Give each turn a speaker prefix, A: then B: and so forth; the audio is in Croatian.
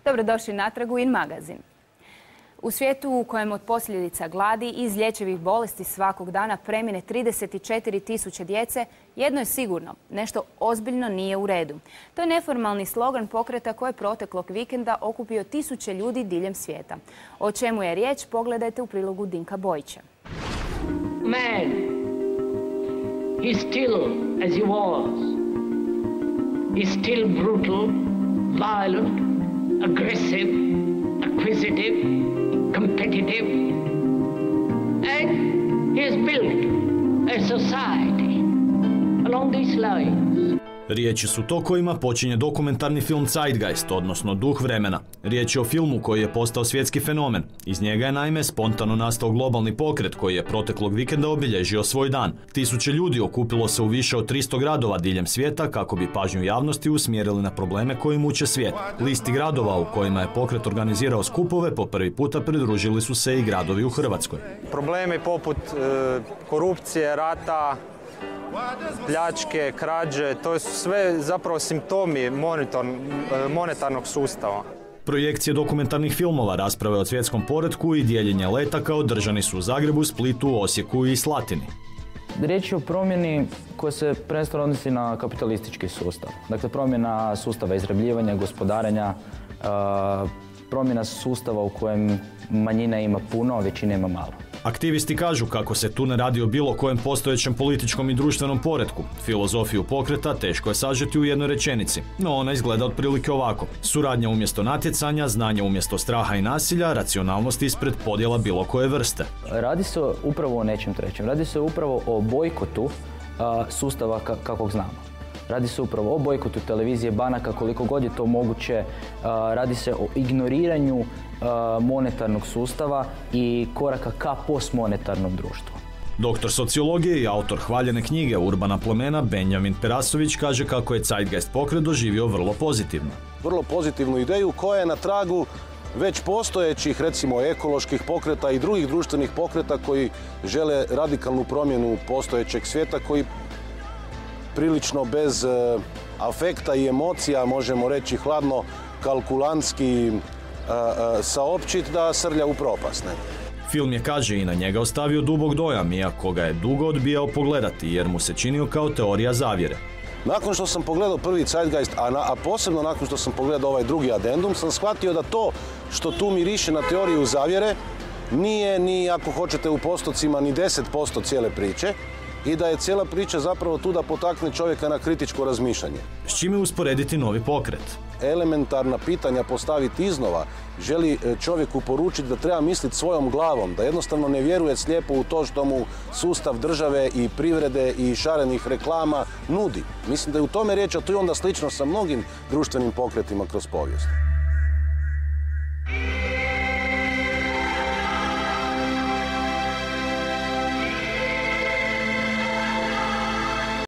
A: Dobrodošli natrag u In magazin. U svijetu u kojem od posljedica gladi i izlječivih bolesti svakog dana premine 34.000 djece, jedno je sigurno, nešto ozbiljno nije u redu. To je neformalni slogan pokreta koji je proteklog vikenda okupio tisuće ljudi diljem svijeta. O čemu je riječ, pogledajte u prilogu Dinka Bojića.
B: Man, he's still as he was. He's still brutal, violent, aggressive, acquisitive, competitive, and he has built a society along these lines.
C: Riječi su to kojima počinje dokumentarni film Zeitgeist, odnosno Duh vremena. Riječ je o filmu koji je postao svjetski fenomen. Iz njega je naime spontano nastao globalni pokret koji je proteklog vikenda obilježio svoj dan. Tisuće ljudi okupilo se u više od 300 gradova diljem svijeta kako bi pažnju javnosti usmjerili na probleme koji muče svijet. Listi gradova u kojima je pokret organizirao skupove po prvi puta pridružili su se i gradovi u Hrvatskoj.
D: Problemi poput korupcije, rata, pljačke, krađe, to su sve zapravo simptomi monetarnog sustava.
C: Projekcije dokumentarnih filmova, rasprave o svjetskom poretku i dijeljenje letaka održani su u Zagrebu, Splitu, Osijeku i Slatini.
E: Riječ je o promjeni koja se prvenstveno odnosi na kapitalistički sustav. Dakle, promjena sustava izrabljivanja, gospodarenja, promjena sustava u kojem manjina ima puno, a većina ima malo.
C: Aktivisti kažu kako se tu ne radi o bilo kojem postojećem političkom i društvenom poretku. Filozofiju pokreta teško je sažeti u jednoj rečenici, no ona izgleda otprilike ovako. Suradnja umjesto natjecanja, znanje umjesto straha i nasilja, racionalnost ispred podjela bilo koje vrste.
E: Radi se upravo o nečem trećem. Radi se upravo o bojkotu sustava kakvog znamo. Radi se upravo o bojkotu televizije, banaka, koliko god je to moguće. Radi se o ignoriranju monetarnog sustava i koraka ka postmonetarnom društvu.
C: Doktor sociologije i autor hvaljene knjige Urbana plemena Benjamin Perasović kaže kako je Zeitgeist pokret doživio vrlo pozitivno.
F: Vrlo pozitivnu ideju koja je na tragu već postojećih, recimo, ekoloških pokreta i drugih društvenih pokreta koji žele radikalnu promjenu postojećeg svijeta, koji prilično bez afekta i emocija, možemo reći hladno, kalkulantski saopćit da srlja u propast.
C: Film je, kaže, i na njega ostavio dubok dojam, iako ga je dugo odbijao pogledati jer mu se činio kao teorija zavjere.
F: Nakon što sam pogledao prvi Zeitgeist, a posebno nakon što sam pogledao ovaj drugi adendum, sam shvatio da to što tu miriše na teoriju zavjere nije ni, ako hoćete u postocima, ni 10% cijele priče, i da je cijela priča zapravo tu da potakne čovjeka na kritičko razmišljanje.
C: S čime usporediti novi pokret?
F: Elementarna pitanja postaviti iznova. Želi čovjeku poručiti da treba misliti svojom glavom, da jednostavno ne vjeruje slijepo u to što mu sustav države i privrede i šarenih reklama nudi. Mislim da je u tome riječ, a to je onda slično sa mnogim društvenim pokretima kroz povijest.